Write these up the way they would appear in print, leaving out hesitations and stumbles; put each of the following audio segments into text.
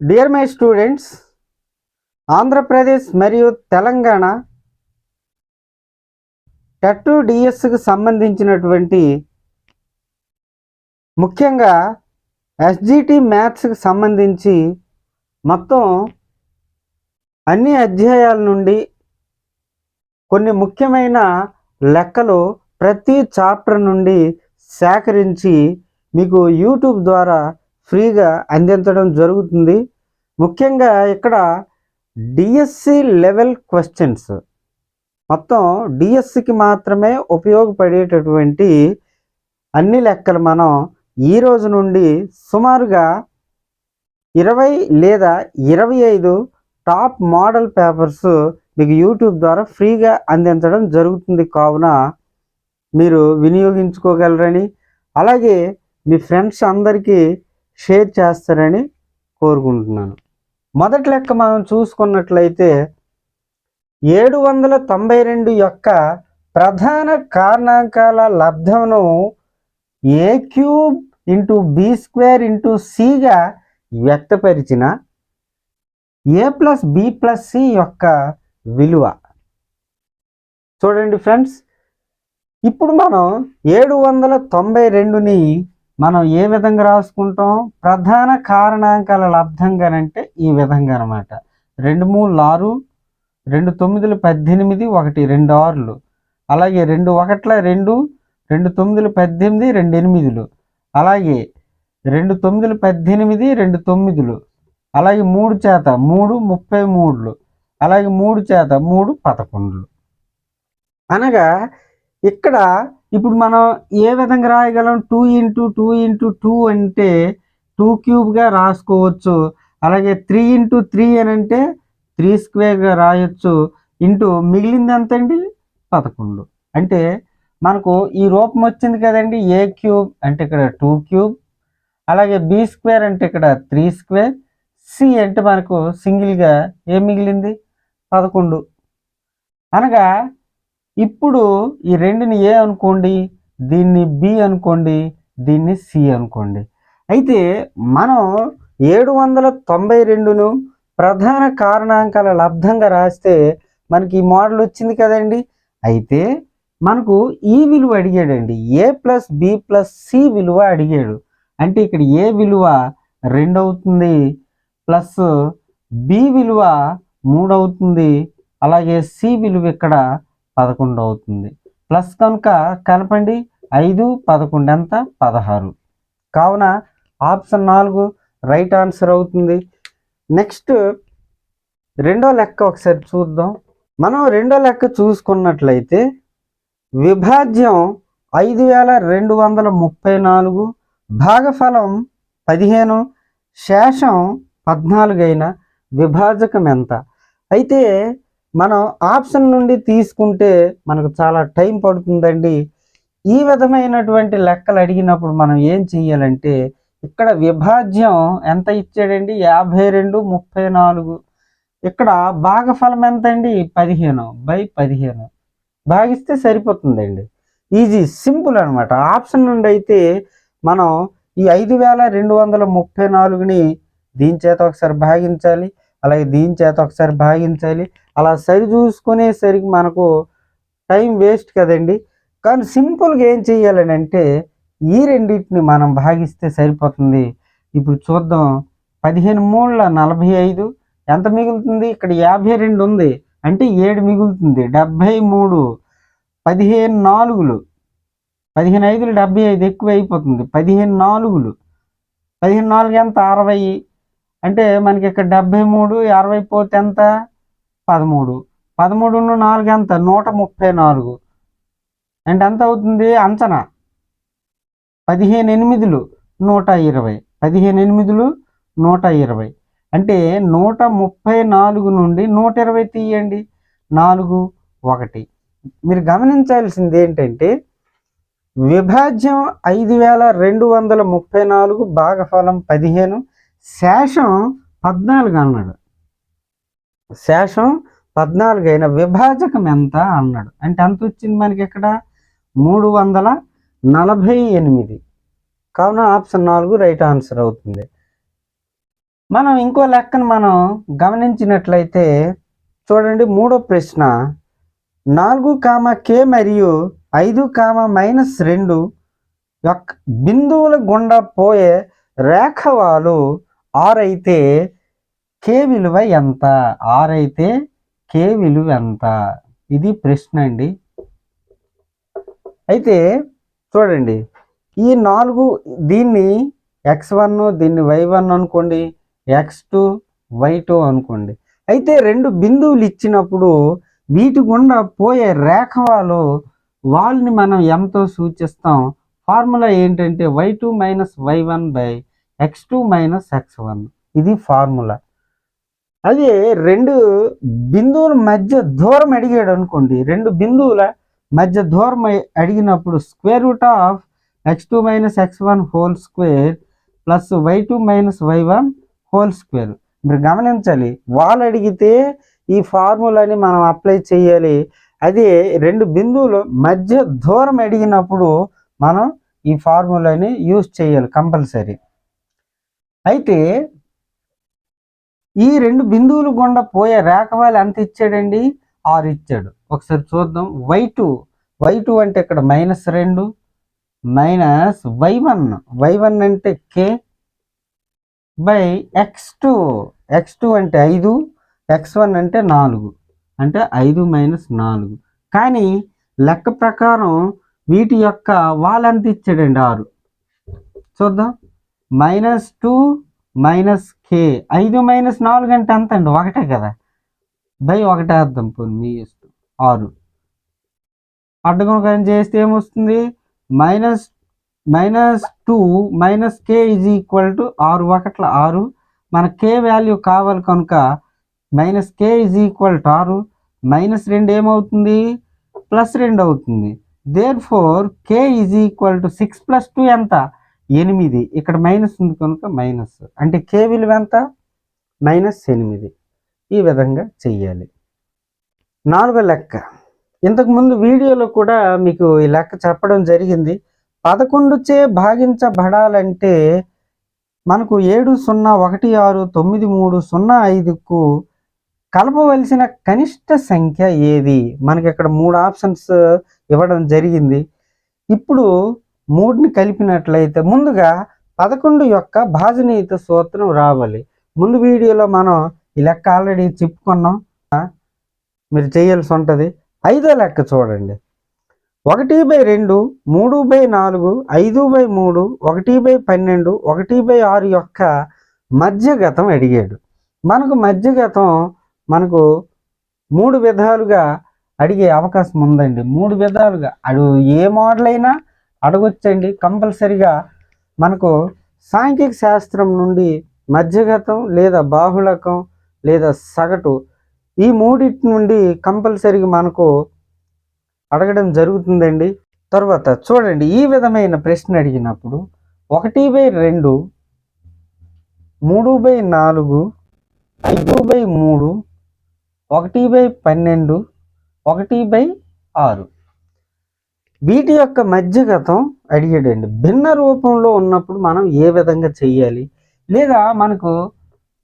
Dear my students, Andhra Pradesh మరియు Telangana TET డిఎస్కి సంబంధించినటువంటి ముఖ్యంగా ఎస్జిటి మ్యాథ్స్కి సంబంధించి మొత్తం అన్ని అధ్యాయాల నుండి కొన్ని ముఖ్యమైన లెక్కలు ప్రతి చాప్టర్ నుండి సేకరించి మీకు యూట్యూబ్ ద్వారా ఫ్రీగా అందించడం జరుగుతుంది. ముఖ్యంగా ఇక్కడ డిఎస్సి లెవెల్ క్వశ్చన్స్ మొత్తం డిఎస్సికి మాత్రమే ఉపయోగపడేటటువంటి అన్ని లెక్కలు మనం ఈ రోజు నుండి సుమారుగా 20 లేదా 25 టాప్ మోడల్ పేపర్స్ మీకు యూట్యూబ్ ద్వారా ఫ్రీగా అందించడం జరుగుతుంది. కావున మీరు వినియోగించుకోగలరని, అలాగే మీ ఫ్రెండ్స్ అందరికీ షేర్ చేస్తారని కోరుకుంటున్నాను. మొదటి లెక్క మనం చూసుకున్నట్లయితే 792 యొక్క ప్రధాన కారణాంకాల లబ్ధమును a cube into b square into సిగా వ్యక్తపరిచిన a plus b plus c యొక్క విలువ. చూడండి ఫ్రెండ్స్, ఇప్పుడు మనం 792ని మనం ఏ విధంగా రాసుకుంటాం? ప్రధాన కారణాంకాల లబ్ధంగానంటే ఈ విధంగా అనమాట. 2 3 6, 2 9 18, 1 2 6, అలాగే 2 1 2, 2 9 18, 2 8, అలాగే 2 9 18, 2 9, అలాగే 3 చేత 3 33, అలాగే 3 చేత 3 11. అనగా ఇక్కడ ఇప్పుడు మనం ఏ విధంగా రాయగలం? 2 ఇంటూ 2 ఇంటూ 2 అంటే 2 క్యూబ్గా రాసుకోవచ్చు. అలాగే 3 ఇంటూ 3 అని అంటే 3 స్క్వేర్గా రాయొచ్చు. ఇంటూ మిగిలింది ఎంతండి? 11. అంటే మనకు ఈ రూపం వచ్చింది కదండి. ఏ క్యూబ్ అంటే ఇక్కడ 2 క్యూబ్, అలాగే బి స్క్వేర్ అంటే ఇక్కడ 3 స్క్వేర్, సి అంటే మనకు సింగిల్గా ఏం మిగిలింది? 11. అనగా ఇప్పుడు ఈ రెండుని ఏ అనుకోండి, దీన్ని బి అనుకోండి, దీన్ని సి అనుకోండి. అయితే మనం 792ను ప్రధాన కారణాంకాల లబ్ధంగా రాస్తే మనకి ఈ మోడల్ వచ్చింది కదండి. అయితే మనకు ఈ విలువ అడిగాడండి. ఏ ప్లస్ బి ప్లస్ సి విలువ అడిగాడు. అంటే ఇక్కడ ఏ విలువ 2 అవుతుంది, ప్లస్ బి విలువ 3 అవుతుంది, అలాగే సి విలువ ఇక్కడ 11 అవుతుంది. ప్లస్ కనుక కలపండి, 5 11 ఎంత? 16. కావున ఆప్షన్ 4 రైట్ ఆన్సర్ అవుతుంది. నెక్స్ట్ రెండో లెక్క ఒకసారి చూద్దాం. మనం రెండో లెక్క చూసుకున్నట్లయితే విభాజ్యం 5234, భాగఫలం 15, శేషం 14 అయిన విభాజకం ఎంత? అయితే మనం ఆప్షన్ నుండి తీసుకుంటే మనకు చాలా టైం పడుతుందండి. ఈ విధమైనటువంటి లెక్కలు అడిగినప్పుడు మనం ఏం చెయ్యాలంటే ఇక్కడ విభాజ్యం ఎంత ఇచ్చాడండి? 52/34. ఇక్కడ భాగఫలం ఎంత అండి? 15/15 భాగిస్తే సరిపోతుందండి. ఈజీ, సింపుల్ అనమాట. ఆప్షన్ నుండి అయితే మనం ఈ 5234ని దీని చేత ఒకసారి భాగించాలి, అలాగే దీని చేత ఒకసారి భాగించాలి. అలా సరి చూసుకునేసరికి మనకు టైం వేస్ట్ కదండి. కానీ సింపుల్గా ఏం చేయాలని అంటే ఈ రెండింటిని మనం భాగిస్తే సరిపోతుంది. ఇప్పుడు చూద్దాం. 15 3 45 ఎంత మిగులుతుంది? ఇక్కడ 52 ఉంది అంటే 7 మిగులుతుంది. 73, 15 4, 15 5 75 ఎక్కువ అయిపోతుంది. 15 4, 15 4 ఎంత? 60. అంటే మనకి ఇక్కడ 73, 60 పోతే ఎంత? 13. 13 4 ఎంత? 134. అంటే ఎంత అవుతుంది? అంచనా 15 8 120. 15 8 120 అంటే 134 నుండి 120 తీయండి. 4 1. మీరు గమనించాల్సింది ఏంటంటే విభాజ్యం 5234, భాగఫలం 15, శేషం 14 అన్నాడు. శేషం 14 అయిన విభాజకం ఎంత అన్నాడు. అంటే ఎంత వచ్చింది మనకి ఇక్కడ? 348. కావున ఆప్షన్ 4 రైట్ ఆన్సర్ అవుతుంది. మనం ఇంకో లెక్కను మనం గమనించినట్లయితే చూడండి, మూడో ప్రశ్న 4, k మరియు 5, యొక్క బిందువుల గుండా పోయే రేఖవాలు r అయితే k విలువ ఎంత? r అయితే k విలువ ఎంత? ఇది ప్రశ్న అండి. అయితే చూడండి, ఈ 4 దీన్ని x1 దీన్ని y1 అనుకోండి, x2 y2 అనుకోండి. అయితే రెండు బిందువులు ఇచ్చినప్పుడు వీటి గుండా పోయే రేఖవాలు వాళ్ళని మనం ఎంతో సూచిస్తాం. ఫార్ములా ఏంటంటే y2 - y1 / x2 - x1. ఇది ఫార్ములా. అదే రెండు బిందువుల మధ్య దూరం అడిగాడు అనుకోండి, రెండు బిందువుల మధ్య దూరం అడిగినప్పుడు √x2 - x1 whole square plus y2 - y1 whole square. మీరు గమనించాలి, వాళ్ళు అడిగితే ఈ ఫార్ములాని మనం అప్లై చేయాలి. అదే రెండు బిందువుల మధ్య దూరం అడిగినప్పుడు మనం ఈ ఫార్ములాని యూజ్ చేయాలి కంపల్సరీ. అయితే ఈ రెండు బిందువులు గుండా పోయే రేఖవాలు ఎంత ఇచ్చాడండి? 6 ఇచ్చాడు. ఒకసారి చూద్దాం. y2 అంటే ఇక్కడ -2 మైనస్ y1 అంటే k బై x2 అంటే 5, x1 అంటే 4, అంటే 5 - 4. కానీ లెక్క ప్రకారం వీటి యొక్క వాలు ఎంత ఇచ్చాడండి? 6. చూద్దాం. -2 k 5 - 4 అంటే ఎంత అండి? 1 కదా, బై 1 వేద్దాం పోనీ, మీ ఇష్టం. 6 అడ్డగుణకం చేస్తే ఏమొస్తుంది? -2 - k = 6 1 6. మన k వాల్యూ కావాలి కనుక -k = 6 -2 ఏమవుతుంది? +2 అవుతుంది. దేర్ఫోర్ k = 6 + 2 ఎంత? 8. ఇక్కడ మైనస్ ఉంది కనుక మైనస్, అంటే k విలువ ఎంత? -8. ఈ విధంగా చెయ్యాలి. 4వ లెక్క. ఇంతకుముందు వీడియోలో కూడా మీకు ఈ లెక్క చెప్పడం జరిగింది. 11 చే భాగించబడాలంటే మనకు 7, 0, 1, 6, 9, 3, 0, 5కు కలపవలసిన కనిష్ట సంఖ్య ఏది? మనకి ఇక్కడ 3 ఆప్షన్స్ ఇవ్వడం జరిగింది. ఇప్పుడు 3ని కలిపినట్లయితే ముందుగా 11 యొక్క భాజనీయత సూత్రం రావాలి. ముందు వీడియోలో మనం ఈ లెక్క ఆల్రెడీ చెప్పుకున్నాం, మీరు చేయాల్సి ఉంటుంది. 5వ లెక్క చూడండి. 1/2, 3/4, 5/3, 1/12, 1/6 యొక్క మధ్యగతం అడిగాడు. మనకు మధ్యగతం 3 విధాలుగా అడిగే అవకాశం ఉందండి. 3 విధాలుగా ఏ మోడల్ అయినా అడగొచ్చండి. కంపల్సరిగా మనకు సాంఖ్యక శాస్త్రం నుండి మధ్యగతం లేదా బాహుళకం లేదా సగటు, ఈ మూడింటి నుండి కంపల్సరిగా మనకు అడగడం జరుగుతుందండి. తర్వాత చూడండి, ఈ విధమైన ప్రశ్న అడిగినప్పుడు 1/2, 3/4, 5/3, 1/12, 1/6 వీటి యొక్క మధ్యగతం అడిగాడండి. భిన్న రూపంలో ఉన్నప్పుడు మనం ఏ విధంగా చెయ్యాలి? లేదా మనకు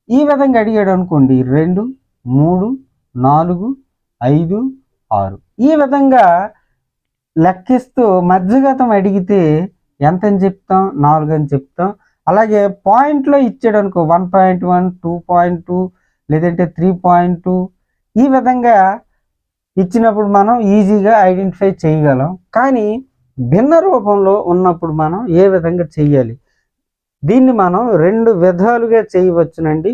ఈ విధంగా అడిగాడు అనుకోండి, 2, 3, 4, 5, 6 ఈ విధంగా లెక్కిస్తూ మధ్యగతం అడిగితే ఎంత అని చెప్తాం? 4 అని చెప్తాం. అలాగే పాయింట్లో ఇచ్చాడు అనుకో, 1.1, 2.2 లేదంటే 3.2 ఈ విధంగా ఇచ్చినప్పుడు మనం ఈజీగా ఐడెంటిఫై చేయగలం. కానీ భిన్న రూపంలో ఉన్నప్పుడు మనం ఏ విధంగా చెయ్యాలి? దీన్ని మనం 2 విధాలుగా చేయవచ్చునండి.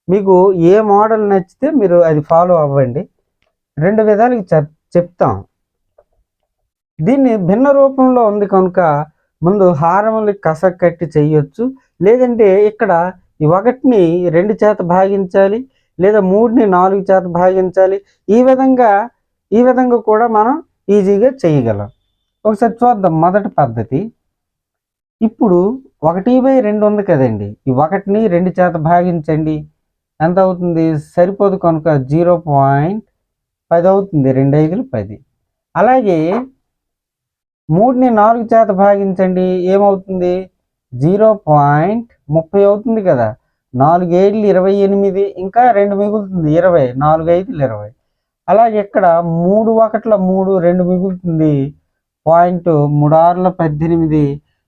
మీకు ఏ మోడల్ నచ్చితే మీరు అది ఫాలో అవ్వండి. 2 విధాలుగా చెప్తాం. దీన్ని భిన్న రూపంలో ఉంది కనుక ముందు హారములు కసకట్టి చెయ్యొచ్చు. లేదంటే ఇక్కడ ఈ 1ని 2 చేత భాగించాలి, లేదా 3ని 4 చేత భాగించాలి. ఈ విధంగా కూడా మనం ఈజీగా చేయగలం. ఒకసారి చూద్దాం. మొదటి పద్ధతి. ఇప్పుడు 1/2 ఉంది కదండి, ఈ 1ని 2 చేత భాగించండి. ఎంత అవుతుంది? సరిపోదు కనుక 0.10 అవుతుంది. 2 5 10. అలాగే 3ని 4 చేత భాగించండి. ఏమవుతుంది? 0.30 అవుతుంది కదా. 4 7 28, ఇంకా 2 మిగులుతుంది 20, 4 5 20. అలాగే ఇక్కడ 3 1 3, 2 మిగులుతుంది పాయింట్, 3 6 18,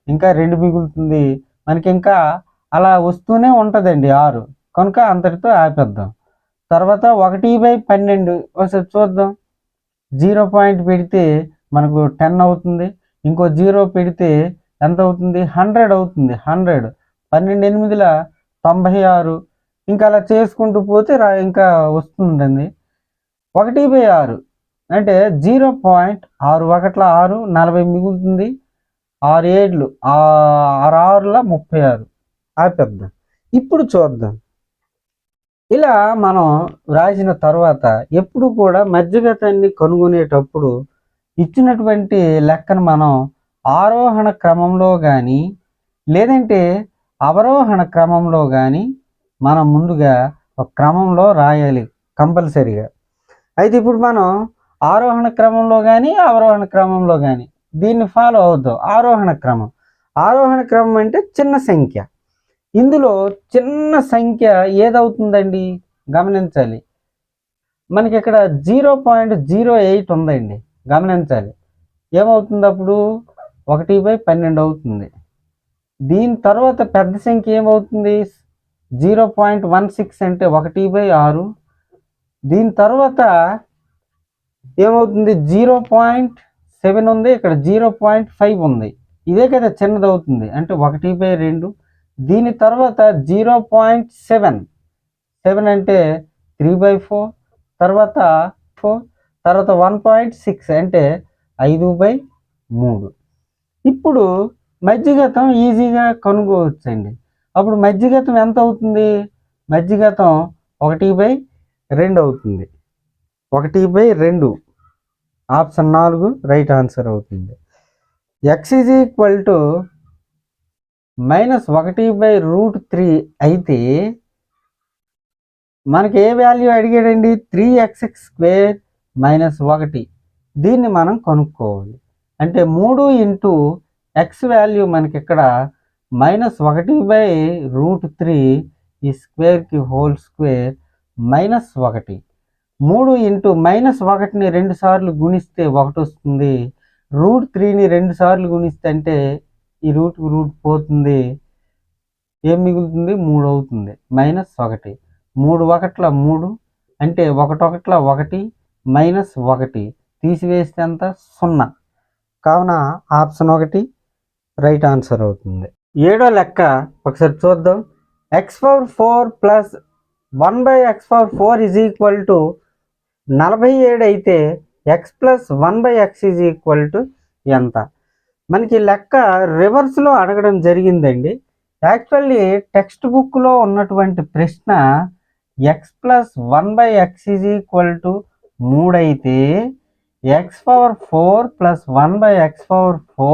ఇంకా 2 మిగులుతుంది మనకి. ఇంకా అలా వస్తూనే ఉంటుందండి 6, కనుక అంతటితో ఆపేద్దాం. తర్వాత 1/12 ఒకసారి చూద్దాం. 0 పాయింట్ పెడితే మనకు 10 అవుతుంది, ఇంకో 0 పెడితే ఎంత అవుతుంది, 100 అవుతుంది. 100 12 8 96, ఇంకా అలా చేసుకుంటూ పోతే ఇంకా వస్తుందండి. 1/6 అంటే 0.61 6, 40 మిగులుతుంది. 6 7 6 36 ఆపేద్దాం. ఇప్పుడు చూద్దాం. ఇలా మనం రాసిన తర్వాత ఎప్పుడు కూడా మధ్యగతాన్ని కనుగొనేటప్పుడు ఇచ్చినటువంటి లెక్కను మనం ఆరోహణ క్రమంలో కానీ లేదంటే అవరోహణ క్రమంలో కానీ మనం ముందుగా ఒక క్రమంలో రాయాలి కంపల్సరిగా. అయితే ఇప్పుడు మనం ఆరోహణ క్రమంలో కానీ అవరోహణ క్రమంలో కానీ దీన్ని ఫాలో అవుతాం. ఆరోహణ క్రమం అంటే చిన్న సంఖ్య. ఇందులో చిన్న సంఖ్య ఏదవుతుందండి గమనించాలి. మనకి ఇక్కడ 0.08 ఉందండి, గమనించాలి. ఏమవుతుంది అప్పుడు 1/12 అవుతుంది. దీని తర్వాత పెద్ద సంఖ్య ఏమవుతుంది 0.16 అంటే 1/6. దీని తర్వాత ఏమవుతుంది 0.7 ఉంది, ఇక్కడ 0.5 ఉంది. ఇదే కదా చిన్నది అవుతుంది అంటే 1/2. దీని తర్వాత 0.7 అంటే 3/4, తర్వాత 1.6 అంటే 5/3. ఇప్పుడు మధ్యగతం ఈజీగా కనుగొవచ్చండి. అప్పుడు మధ్యగతం ఎంత అవుతుంది, మధ్యగతం 1/2 అవుతుంది. 1/2 ఆప్షన్ 4 రైట్ ఆన్సర్ అవుతుంది. x = -1/√3 అయితే మనకి ఏ వాల్యూ అడిగాడండి 3x² - 1. దీన్ని మనం కనుక్కోవాలి. అంటే 3 × x వాల్యూ మనకి ఇక్కడ -1/√3 ఈ స్క్వేర్కి హోల్ స్క్వేర్ -1. 3 × -1ని 2 సార్లు గుణిస్తే 1 వస్తుంది. √3ని 2 సార్లు గుణిస్తే అంటే ఈ రూట్ పోతుంది, ఏం మిగులుతుంది 3 అవుతుంది. -1 3 1 3 అంటే 1 1 1 -1 తీసివేస్తే ఎంత 0. కావున ఆప్షన్ 1 రైట్ ఆన్సర్ అవుతుంది. 7వ లెక్క ఒకసారి చూద్దాం. x⁴ + 1/x⁴ = 47 అయితే x + 1/x ఎంత? మనకి లెక్క రివర్స్లో అడగడం జరిగిందండి. యాక్చువల్లీ టెక్స్ట్ బుక్లో ఉన్నటువంటి ప్రశ్న x + 1/x = 3 అయితే x⁴ + 1/x⁴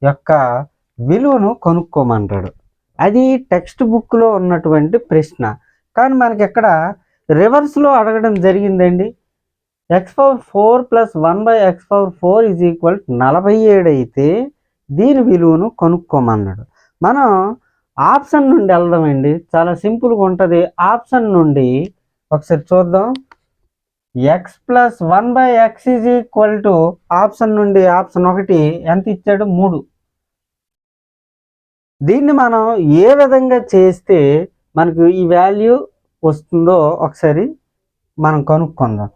యొక్క విలువను కనుక్కోమంటాడు. అది టెక్స్ట్ బుక్లో ఉన్నటువంటి ప్రశ్న. కానీ మనకి ఇక్కడ రివర్స్లో అడగడం జరిగిందండి. x⁴ + 1/x⁴ = 47 అయితే దీని విలువను కనుక్కోమన్నాడు. మనం ఆప్షన్ నుండి వెళ్దామండి, చాలా సింపుల్గా ఉంటుంది. ఆప్షన్ నుండి ఒకసారి చూద్దాం. x + 1/x = ఆప్షన్ నుండి ఆప్షన్ 1 ఎంత ఇచ్చాడు 3. దీన్ని మనం ఏ విధంగా చేస్తే మనకు ఈ వాల్యూ వస్తుందో ఒకసారి మనం కనుక్కుందాం.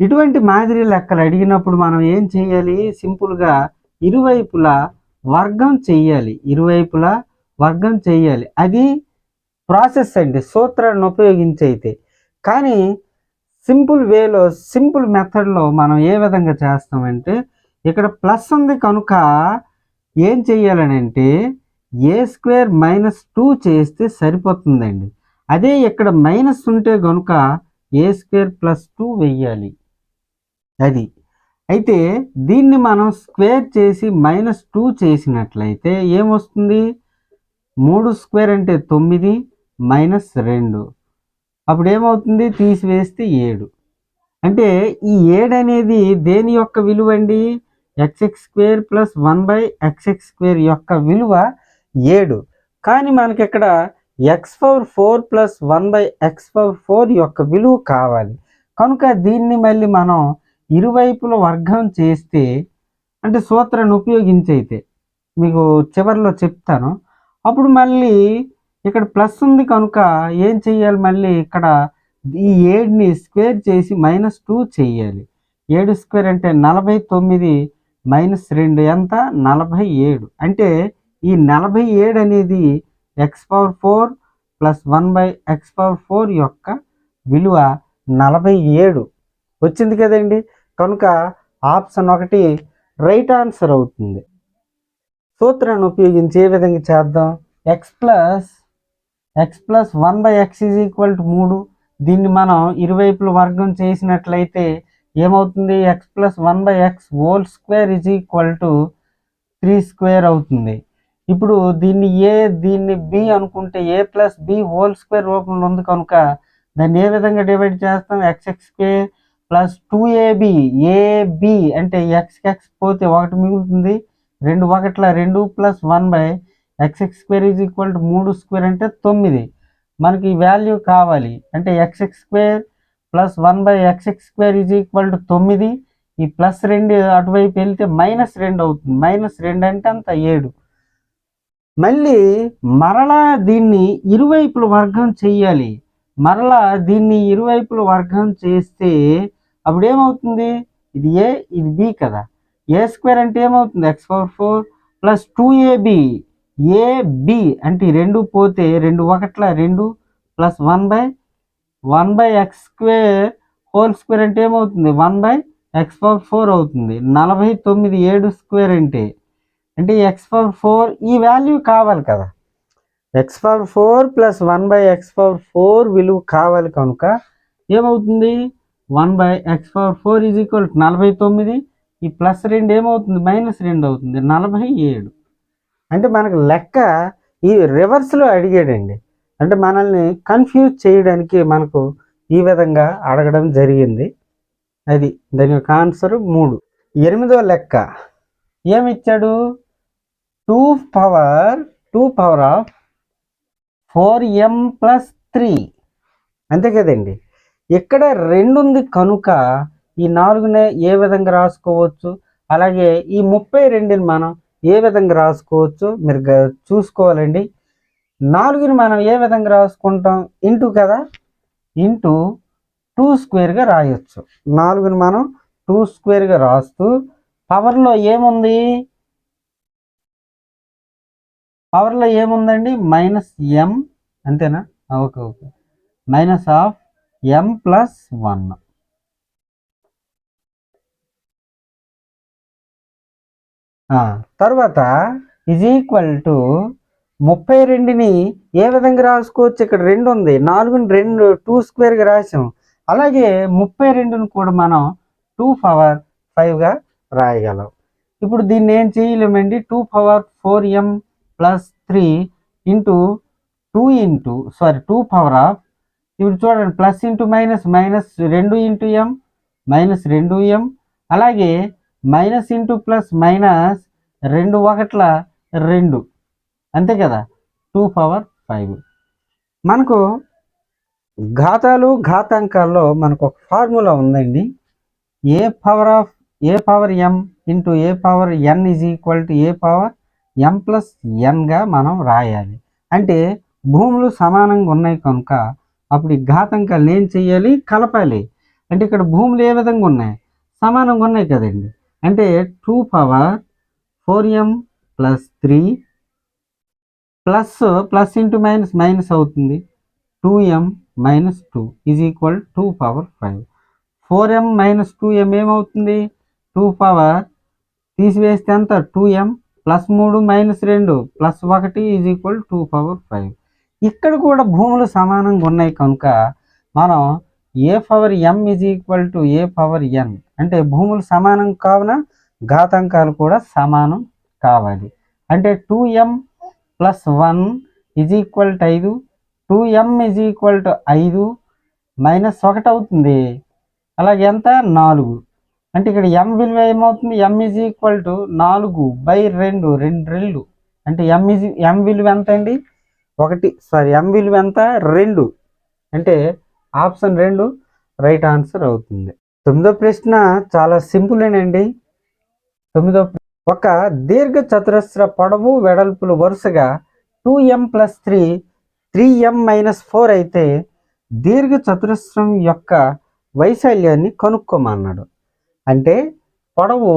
ఇటువంటి మాదిరి లెక్కలు అడిగినప్పుడు మనం ఏం చేయాలి, సింపుల్గా ఇరువైపులా వర్గం చేయాలి. అది ప్రాసెస్ అండి, సూత్రాన్ని ఉపయోగించి అయితే. కానీ సింపుల్ వేలో, సింపుల్ మెథడ్లో మనం ఏ విధంగా చేస్తామంటే ఇక్కడ ప్లస్ ఉంది కనుక ఏం చెయ్యాలని అంటే a² - 2 చేస్తే సరిపోతుందండి. అదే ఇక్కడ మైనస్ ఉంటే కనుక a² + 2 వెయ్యాలి. అది అయితే దీన్ని మనం స్క్వేర్ చేసి -2 చేసినట్లయితే ఏమొస్తుంది 3² అంటే 9 -2 అప్పుడు ఏమవుతుంది తీసివేస్తే 7. అంటే ఈ 7 అనేది దేని యొక్క విలువ అండి, x² + 1/x² యొక్క విలువ 7. కానీ మనకి ఇక్కడ x⁴ ప్లస్ 1/x⁴ యొక్క విలువ కావాలి. కనుక దీన్ని మళ్ళీ మనం ఇరువైపుల వర్గం చేస్తే, అంటే సూత్రాన్ని ఉపయోగించి అయితే మీకు చివరిలో చెప్తాను. అప్పుడు మళ్ళీ ఇక్కడ ప్లస్ ఉంది కనుక ఏం చెయ్యాలి, మళ్ళీ ఇక్కడ ఈ 7ని స్క్వేర్ చేసి -2 చెయ్యాలి. 7 స్క్వేర్ అంటే 49 -2 ఎంత, 47. అంటే ఈ 47 అనేది x⁴ ప్లస్ 1/x⁴ యొక్క విలువ 47 వచ్చింది కదండి. కనుక ఆప్షన్ 1 రైట్ ఆన్సర్ అవుతుంది. సూత్రాన్ని ఉపయోగించి ఏ విధంగా చేద్దాం, x ప్లస్ 1/x = 3. దీన్ని మనం ఇరువైపుల వర్గం చేసినట్లయితే ఏమవుతుంది, x plus 1/x whole square = 3² అవుతుంది. ఇప్పుడు దీన్ని a దీన్ని b అనుకుంటే a plus b whole square రూపంలో ఉంది కనుక దాన్ని ఏ విధంగా డివైడ్ చేస్తాం, x² ప్లస్ 2ab. ab అంటే x పోతే 1 మిగులుతుంది, 2 1 2 ప్లస్ 1/x² = 3² అంటే 9. మనకి వాల్యూ కావాలి అంటే x² ప్లస్ 1/x² = 9. ఈ ప్లస్ 2 అటువైపు వెళ్తే -2 అవుతుంది. -2 అంటే అంత 7. మళ్ళీ మరలా దీన్ని ఇరువైపుల వర్గం చెయ్యాలి. మరలా దీన్ని ఇరువైపుల వర్గం చేస్తే అప్పుడు ఏమవుతుంది, ఇది a ఇది b కదా. a² అంటే ఏమవుతుంది, x⁴ ప్లస్ 2ab. ab అంటే 2 పోతే 2 1 2 ప్లస్ 1/x² హోల్ స్క్వేర్ అంటే ఏమవుతుంది, 1/x⁴ అవుతుంది. 49 7² అంటే x⁴ ఈ వాల్యూ కావాలి కదా. x⁴ ప్లస్ 1/x⁴ విలువ కావాలి కనుక ఏమవుతుంది, 1/x⁴ = 49. ఈ ప్లస్ 2 ఏమవుతుంది, -2 అవుతుంది, 47. అంటే మనకు లెక్క ఈ రివర్స్లో అడిగాడండి. అంటే మనల్ని కన్ఫ్యూజ్ చేయడానికి మనకు ఈ విధంగా అడగడం జరిగింది. అది దాని యొక్క ఆన్సర్ 3. 8వ లెక్క ఏమిచ్చాడు, 2 పవర్ ఆఫ్ 4m ప్లస్ 3. అంతే కదండి. ఇక్కడ 2 ఉంది కనుక ఈ 4నే ఏ విధంగా రాసుకోవచ్చు, అలాగే ఈ 32ని మనం ఏ విధంగా రాసుకోవచ్చు మీరు చూసుకోవాలండి. 4ని మనం ఏ విధంగా రాసుకుంటాం, ఇంటూ కదా, ఇంటూ 2² రాయొచ్చు. 4ని మనం 2² రాస్తూ పవర్లో ఏముంది, పవర్లో ఏముందండి, -m అంతేనా, ఓకే -m ప్లస్ 1. తర్వాత = 32ని ఏ విధంగా రాసుకోవచ్చు, ఇక్కడ 2 ఉంది, 4ని 2² రాసాం. అలాగే 32ని కూడా మనం 2 పవర్ 5గా రాయగలం. ఇప్పుడు దీన్ని ఏం చేయలేమండి, 2 power 4m plus 3 into 2 power of, ఇప్పుడు చూడండి plus into minus, -2 into m -2m, అలాగే మైనస్ ఇంటూ ప్లస్ మైనస్ 2 1 2 అంతే కదా, 2 పవర్ 5. మనకు ఘాతాంకాల్లో మనకు ఒక ఫార్ములా ఉందండి, a power m into a power n = a power m plus nగా మనం రాయాలి. అంటే భూములు సమానంగా ఉన్నాయి కనుక అప్పుడు ఈ ఘాతాంకాలు ఏం చెయ్యాలి, కలపాలి. అంటే ఇక్కడ భూములు ఏ విధంగా ఉన్నాయి, సమానంగా ఉన్నాయి కదండి. అంటే 2 power 4m plus 3 plus into minus అవుతుంది, 2m minus 2 = 2 power 5. 4m minus 2m ఏమవుతుంది, 2 పవర్ తీసివేస్తే ఎంత, 2m plus 3 minus 2 plus 1 = 2 power 5. ఇక్కడ కూడా భూములు సమానంగా ఉన్నాయి కనుక మనం a power m = a power n. అంటే భూములు సమానం కావున ఘాతాంకాలు కూడా సమానం కావాలి. అంటే 2m ప్లస్ 1 = 5, 2m = 5 మైనస్ 1 అవుతుంది, అలాగే ఎంత 4. అంటే ఇక్కడ m విలువ ఏమవుతుంది, m = 4/2, 2 రెళ్ళు. అంటే m విలువ ఎంత అండి, m విలువ ఎంత 2 అంటే ఆప్షన్ 2 రైట్ ఆన్సర్ అవుతుంది. 9వ ప్రశ్న చాలా సింపులేనండి. ఒక దీర్ఘ చతురస్ర పొడవు వెడల్పులు వరుసగా 2m + 3 3m - 4 అయితే దీర్ఘ చతురస్రం యొక్క వైశాల్యాన్ని కనుక్కోమన్నాడు. అంటే పొడవు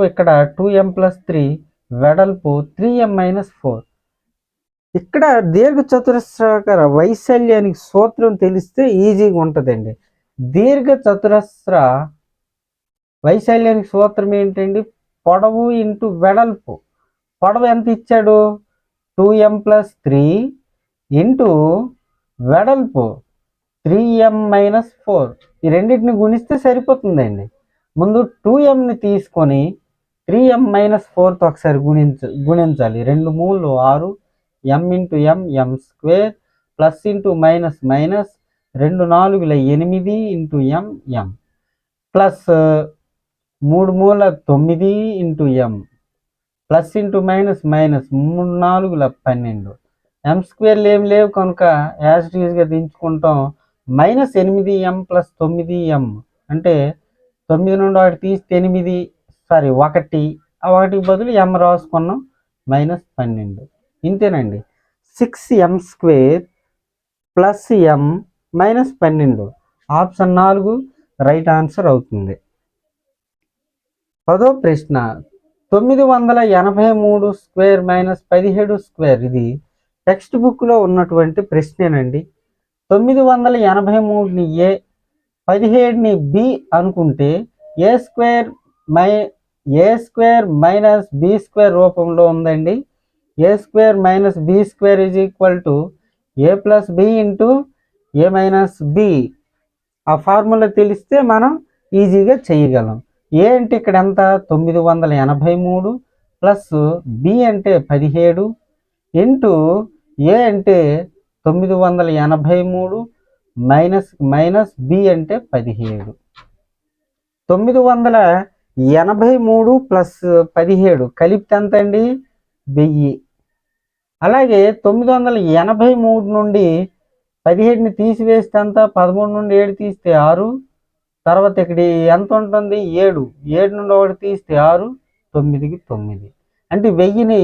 ఇక్కడ 2m + 3 వెడల్పు 3m - 4. ఇక్కడ దీర్ఘ చతురస్రాకార వైశాల్యానికి సూత్రం తెలిస్తే ఈజీగా ఉంటుందండి. దీర్ఘ చతురస్ర వైశాల్యానికి సూత్రం ఏంటండి? పొడవు ఇంటూ వెడల్పు. పొడవు ఎంత ఇచ్చాడు? 2m + 3 ఇంటూ వెడల్పు 3m - 4. ఈ రెండింటిని గుణిస్తే సరిపోతుందండి. ముందు 2mని తీసుకొని 3m - 4తో ఒకసారి గుణించాలి. 2 × 3 = 6, m × m m², plus into minus minus 2 × 4 = 8 × m m, plus 3 × 9 × m, plus into minus minus 3 × 4 = 12. m² ఏం లేవు కనుక యాజ్ ఇట్ ఈజ్గా దించుకుంటాం. -8m + 9m అంటే 9 నుండి 1 తీస్తే 8, 1, ఆ 1కి బదులు m రాసుకున్నాం, -12. ఇంతేనండి. 6m² + m -12 option 4 right answer అవుతుంది. 10వ ప్రశ్న 983² - 17² ఇది టెక్స్ట్ బుక్లో ఉన్నటువంటి ప్రశ్నేనండి. 983ని a, 17ని b అనుకుంటే a² - b² రూపంలో ఉందండి. a² - b² = a + b × a - b. ఆ ఫార్ములా తెలిస్తే మనం ఈజీగా చేయగలం. a అంటే ఇక్కడ ఎంత? 983 ప్లస్ b అంటే 17 ఇంటూ a అంటే 983 మైనస్ b అంటే 17. 983 ప్లస్ 17 కలిపితే ఎంత అండి? 1000. అలాగే 983 నుండి 17ని తీసివేస్తే ఎంత? 13 నుండి 7 తీస్తే 6. తర్వాత ఇక్కడ ఎంత ఉంటుంది? 7. 7 నుండి 1 తీస్తే 6, 9కి 9. అంటే 1000ని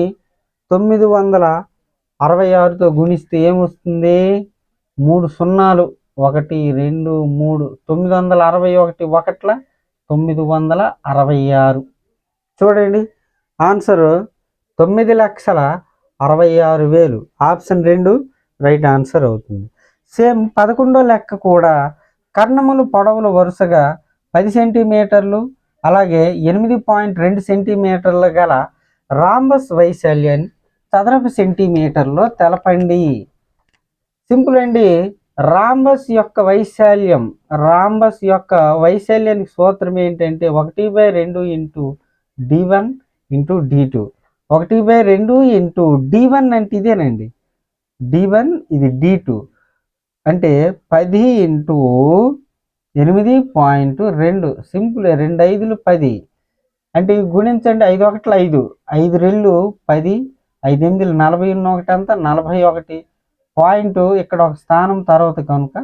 966తో గుణిస్తే ఏమొస్తుంది? 3 సున్నాలు 1, 2, 3 961 ఒకట్ల 966. చూడండి ఆన్సర్ 9,66,000. ఆప్షన్ 2 రైట్ ఆన్సర్ అవుతుంది. సేమ్ 11వ లెక్క కూడా కర్ణములు పొడవులు వరుసగా 10 సెంటీమీటర్లు అలాగే 8.2 సెంటీమీటర్లు గల రాంబస్ వైశాల్యాన్ని చదరపు సెంటీమీటర్లో తెలపండి. సింపుల్ అండి. రాంబస్ యొక్క వైశాల్యానికి సూత్రం ఏంటంటే 1/2 × d1 × d2. 1/2 × d1 అంటే ఇదేనండి. d1 ఇది d2 అంటే 10 × 8.2. సింపుల్. 2 5లు 10 అంటే గుణించండి. 5 1లు 5, 5 2లు 10, 5 8లు 41 అంతా 41. పాయింట్ ఇక్కడ ఒక స్థానం తర్వాత కనుక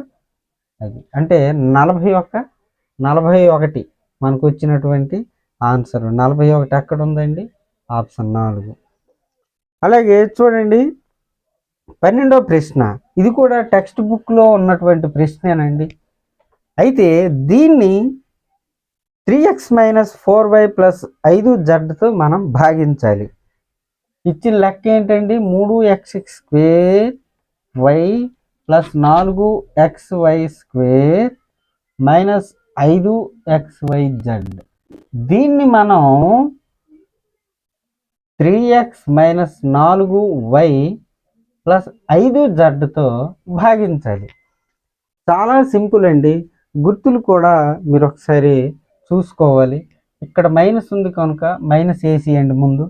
అది అంటే 41 మనకు వచ్చినటువంటి ఆన్సర్. 41 ఎక్కడ ఉందండి? ఆప్షన్ 4. అలాగే చూడండి 12వ ప్రశ్న. ఇది కూడా టెక్స్ట్ బుక్లో ఉన్నటువంటి ప్రశ్నేనండి. అయితే దీన్ని 3x - 4y + 5z మనం భాగించాలి. ఇచ్చిన లెక్క ఏంటండి? 3x² y + 4xy² - 5xyz. దీన్ని మనం 3x - 4y + 5zతో భాగించాలి. చాలా సింపుల్ అండి. గుర్తులు కూడా మీరు ఒకసారి చూసుకోవాలి. ఇక్కడ మైనస్ ఉంది కనుక మైనస్ వేసేయండి ముందు.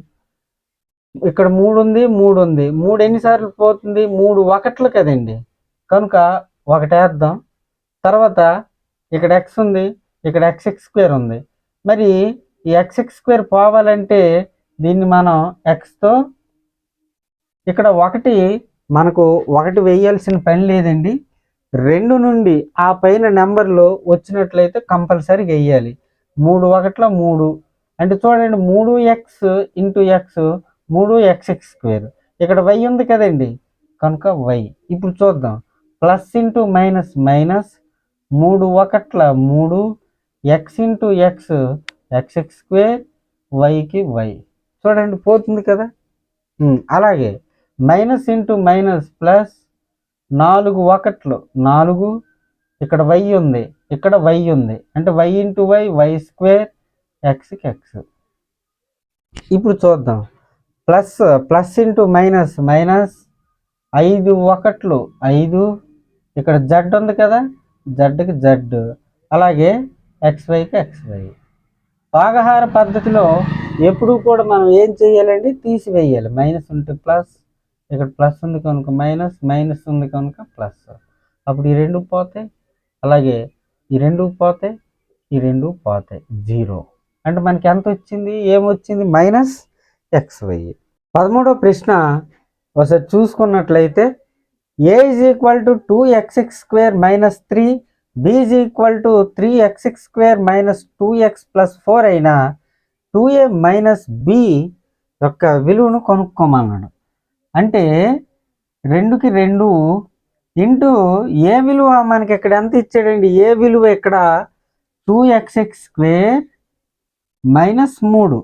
ఇక్కడ 3 ఉంది, 3 ఉంది. 3 ఎన్నిసార్లు పోతుంది? 3 1లు కదండి, కనుక 1 వేద్దాం. తర్వాత ఇక్కడ x ఉంది, ఇక్కడ x² ఉంది. మరి ఈ x² పోవాలంటే దీన్ని మనం xతో ఇక్కడ మనకు ఒకటి వేయాల్సిన పని లేదండి. 2 నుండి ఆ పైన నెంబర్లు వచ్చినట్లయితే కంపల్సరీ వేయాలి. 3 1 3 అంటే చూడండి 3x ఇంటూ x 3x² ఇక్కడ y ఉంది కదండి, కనుక y. ఇప్పుడు చూద్దాం, plus into minus minus 3 1 3 x into x x², వైకి y. చూడండి పోతుంది కదా. అలాగే మైనస్ ఇంటూ మైనస్ ప్లస్ 4 1 4 ఇక్కడ y ఉంది, ఇక్కడ y ఉంది, అంటే y into y y², xకి x. ఇప్పుడు చూద్దాం, ప్లస్ ఇంటూ మైనస్ మైనస్ 5 1 5 ఇక్కడ z ఉంది కదా, zకి z, అలాగే xyకి xy. భాగహార పద్ధతిలో ఎప్పుడు కూడా మనం ఏం చేయాలండి, తీసివేయాలి. మైనస్ ఉంటే ప్లస్, ఇక్కడ ప్లస్ ఉంది కనుక మైనస్, మైనస్ ఉంది కనుక ప్లస్. అప్పుడు ఈ 2 పోతాయి, అలాగే ఈ 2 పోతాయి, ఈ 2 పోతాయి, 0. అంటే మనకి ఎంత వచ్చింది, ఏమొచ్చింది, -xy. 13వ ప్రశ్న ఒకసారి చూసుకున్నట్లయితే a = 2x² - 3, b = 3x² - 2x + 4 అయిన 2a - b యొక్క విలువను కనుక్కోమన్నాడు. అంటే 2కి 2 ఇంటూ ఏ విలువ మనకి ఇక్కడ ఎంత ఇచ్చాడండి, ఏ విలువ ఇక్కడ 2x² - 3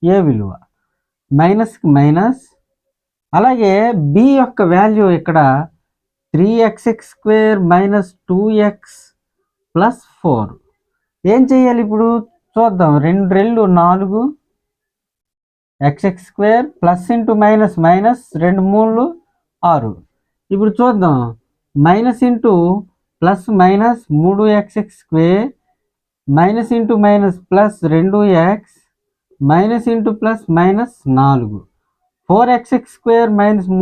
ఏ విలువ, మైనస్కి మైనస్. అలాగే b యొక్క వాల్యూ ఇక్కడ 3x² - 2x + 4. ఏం చేయాలి ఇప్పుడు చూద్దాం, 2 2 4 x² plus into minus minus 2 3 6. ఇప్పుడు చూద్దాం, minus into plus minus 3x² minus into minus plus 2x minus into plus minus 4. 4x² -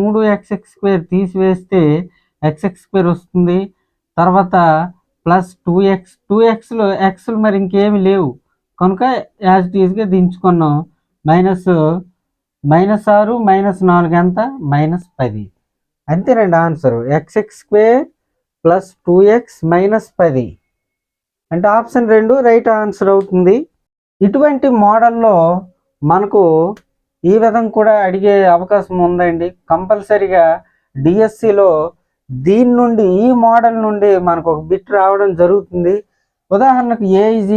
3x² తీసివేస్తే x² వస్తుంది. తర్వాత ప్లస్ 2x, 2xలో xలు మరి ఇంకేమి లేవు కనుక యాజ్ ఇట్ ఈజ్గా దించుకున్నాం. -6 -4 ఎంత, -10. అంతేనండి ఆన్సర్, x² + 2x - 10. అంటే ఆప్షన్ 2 రైట్ ఆన్సర్ అవుతుంది. ఇటువంటి మోడల్లో మనకు ఈ విధంగా కూడా అడిగే అవకాశం ఉందండి. కంపల్సరీగా డిఎస్సిలో దీని నుండి, ఈ మోడల్ నుండి మనకు ఒక బిట్ రావడం జరుగుతుంది. ఉదాహరణకు a =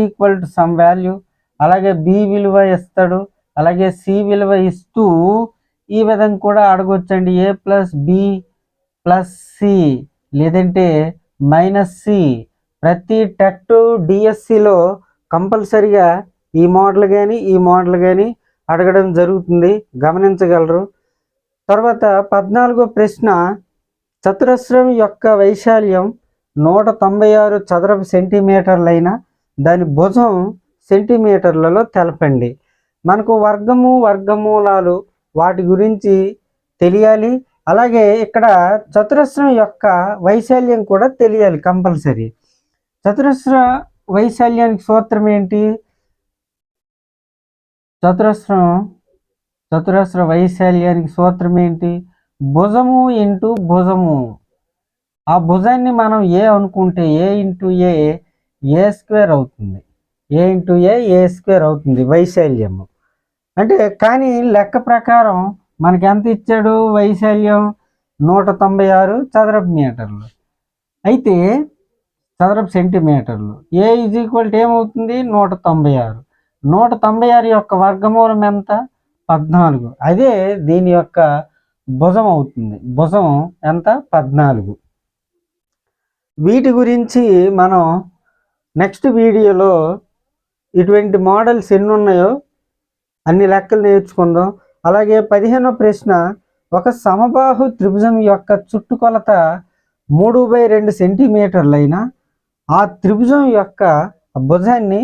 సమ్ వాల్యూ, అలాగే b విలువ ఇస్తాడు, అలాగే c విలువ ఇస్తూ ఈ విధంగా కూడా అడగొచ్చండి. a + b + c లేదంటే -c. ప్రతి టెట్ డిఎస్సిలో కంపల్సరీగా ఈ మోడల్ కానీ అడగడం జరుగుతుంది, గమనించగలరు. తర్వాత 14వ ప్రశ్న, చతురస్రం యొక్క వైశాల్యం 196 చదరపు సెంటీమీటర్లైన దాని భుజం సెంటీమీటర్లలో తెలపండి. మనకు వర్గమూలాలు వాటి గురించి తెలియాలి. అలాగే ఇక్కడ చతురస్రం యొక్క వైశాల్యం కూడా తెలియాలి కంపల్సరీ. చతురస్ర వైశాల్యానికి సూత్రం ఏంటి, చతురస్ర వైశాల్యానికి సూత్రం ఏంటి, భుజము ఇంటూ భుజము. ఆ భుజాన్ని మనం ఏ అనుకుంటే a ఇంటూ a² అవుతుంది, a ఇంటూ a² అవుతుంది వైశాల్యము. అంటే కానీ లెక్క ప్రకారం మనకి ఎంత ఇచ్చాడు, వైశాల్యం 196 చదరపు మీటర్లు, అయితే చదరపు సెంటీమీటర్లు. a = ఏమవుతుంది, 196. 196 యొక్క వర్గమూలం ఎంత, 14. అదే దీని యొక్క భుజం అవుతుంది. భుజం ఎంత, 14. వీటి గురించి మనం నెక్స్ట్ వీడియోలో ఇటువంటి మోడల్స్ ఎన్ని ఉన్నాయో అన్ని లెక్కలు నేర్చుకుందాం. అలాగే 15వ ప్రశ్న, ఒక సమబాహు త్రిభుజం యొక్క చుట్టుకొలత 3/2 సెంటీమీటర్లైన ఆ త్రిభుజం యొక్క భుజాన్ని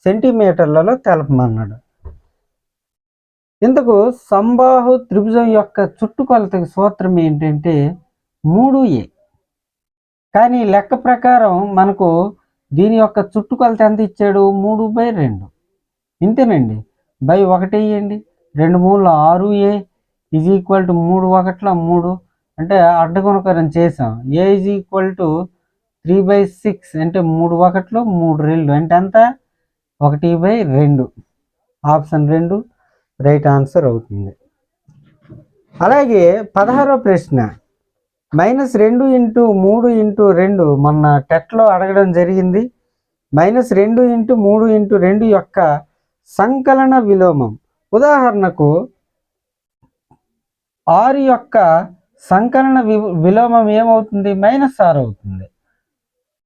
సెంటీమీటర్లలో తెలపమన్నాడు. ఇంతకు సంబాహు త్రిభుజం యొక్క చుట్టుకొలతకి సూత్రం ఏంటంటే 3a. కానీ లెక్క ప్రకారం మనకు దీని యొక్క చుట్టుకొలత ఎంత ఇచ్చాడు, 3/2. ఇంతేనండి, బై 1 వేయండి, 2 3 6a ఈజ్ ఈక్వల్ టు 3 1 3 అంటే అడ్డగుణకరం చేసాం. ఏ ఈజ్ ఈక్వల్ టు 3/6 అంటే 3 1 3 2 అంటే ఎంత 1/2. ఆప్షన్ 2 రైట్ ఆన్సర్ అవుతుంది. అలాగే 16వ ప్రశ్న -2 × 3 × 2 మొన్న టెట్లో అడగడం జరిగింది. -2 × 3 × 2 యొక్క సంకలన విలోమం. ఉదాహరణకు 6 యొక్క సంకలన విలోమం ఏమవుతుంది? -6 అవుతుంది.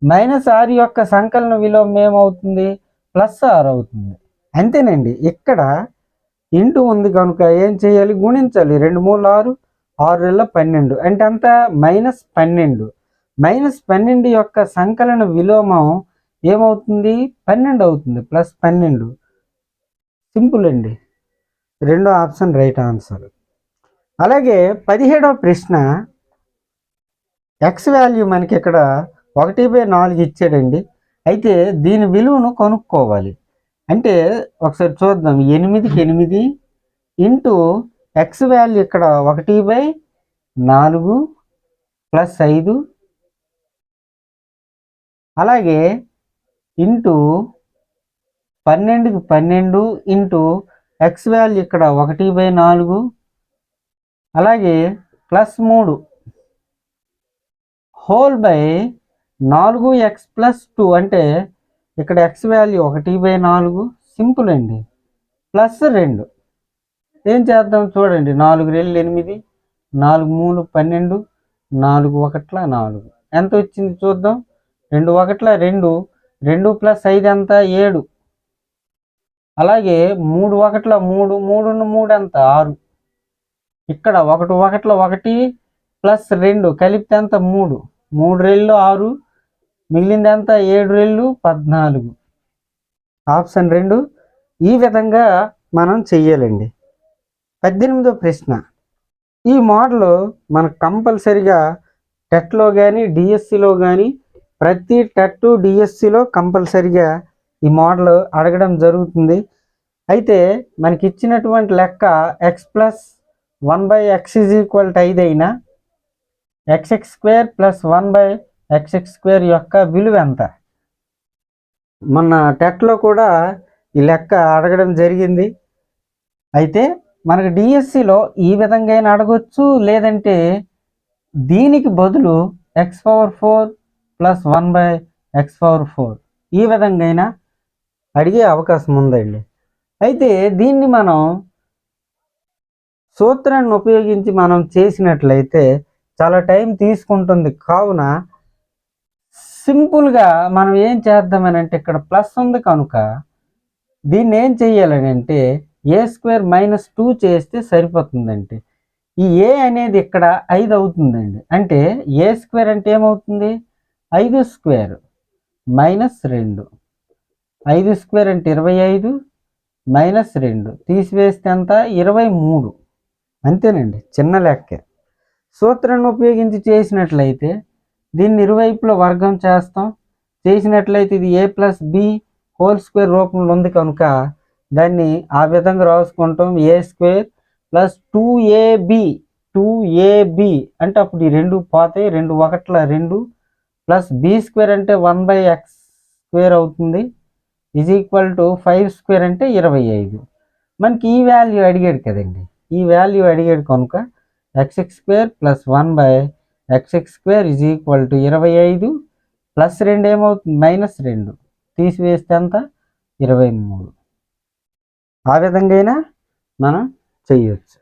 -6 యొక్క సంకలన విలోమం ఏమవుతుంది? +6 అవుతుంది. అంతేనండి. ఇక్కడ ఇంటూ ఉంది కనుక ఏం చేయాలి? గుణించాలి. 2 3 6 6 12 అంటే అంత -12. -12 యొక్క సంకలన విలోమం ఏమవుతుంది? 12 అవుతుంది. +12. సింపుల్ అండి. రెండో ఆప్షన్ రైట్ ఆన్సర్. అలాగే 17వ ప్రశ్న ఎక్స్ వాల్యూ మనకి ఇక్కడ 1/4 ఇచ్చాడండి. అయితే దీని విలువను కనుక్కోవాలి. అంటే ఒకసారి చూద్దాం. 8కి 8 ఇంటూ ఎక్స్ వాల్యూ ఇక్కడ 1/4 +5 అలాగే ఇంటూ 12కి 12 ఇంటూ ఎక్స్ వాల్యూ ఇక్కడ 1/4 అలాగే +3 హోల్ బై 4x + 2 అంటే ఇక్కడ ఎక్స్ వాల్యూ 1/4 సింపుల్ అండి. +2 ఏం చేద్దాం చూడండి. 4 2 8 4 3 12 4 1 4 ఎంత వచ్చింది చూద్దాం. 2 1 2 2 + 5 ఎంత 7 అలాగే 3 1 3 3 3 ఎంత 6 ఇక్కడ 1 1 1 +2 కలిపితే ఎంత 3 3 2 6 మిగిలింది ఎంత 7 2 14. ఆప్షన్ 2 ఈ విధంగా మనం చెయ్యాలండి. 18వ ప్రశ్న ఈ మోడల్ మనకు కంపల్సరిగా టెట్లో కానీ డిఎస్సిలో కానీ ప్రతి టెట్ డిఎస్సిలో కంపల్సరిగా ఈ మోడల్ అడగడం జరుగుతుంది. అయితే మనకి ఇచ్చినటువంటి లెక్క x + 1/x = 5 అయినా x² + 1/x² యొక్క విలువ ఎంత? మొన్న టెట్లో కూడా ఈ లెక్క అడగడం జరిగింది. అయితే మనకు డిఎస్సిలో ఈ విధంగా అయినా అడగొచ్చు, లేదంటే దీనికి బదులు x⁴ + 1/x⁴ ఈ విధంగా అయినా అడిగే అవకాశం ఉందండి. అయితే దీన్ని మనం సూత్రాన్ని ఉపయోగించి మనం చేసినట్లయితే చాలా టైం తీసుకుంటుంది. కావున సింపుల్గా మనం ఏం చేద్దామని అంటే ఇక్కడ ప్లస్ ఉంది కనుక దీన్ని ఏం చెయ్యాలని అంటే a² - 2 చేస్తే సరిపోతుందండి. ఈ a అనేది ఇక్కడ 5 అవుతుందండి. అంటే a² అంటే ఏమవుతుంది? 5² - 2 5² అంటే 25 - 2 తీసివేస్తే ఎంత 23. అంతేనండి, చిన్న లెక్కే. సూత్రాన్ని ఉపయోగించి చేసినట్లయితే దీన్ని ఇరువైపులో వర్గం చేస్తాం. చేసినట్లయితే ఇది a + b² రూపంలో ఉంది కనుక దాన్ని ఆ విధంగా రాసుకుంటాం. a² + 2ab అంటే అప్పుడు ఈ 2 పోతాయి. 2 1 2 ప్లస్ b² అంటే 1/x² అవుతుంది. = 5² అంటే 25. మనకి ఈ వాల్యూ అడిగాడు కదండి. ఈ వాల్యూ అడిగాడు కనుక x² + 1/x² = 25 +2 ఏమవుతుంది? -2 తీసివేస్తే ఎంత 23. ఆ విధంగా అయినా మనం చేయొచ్చు.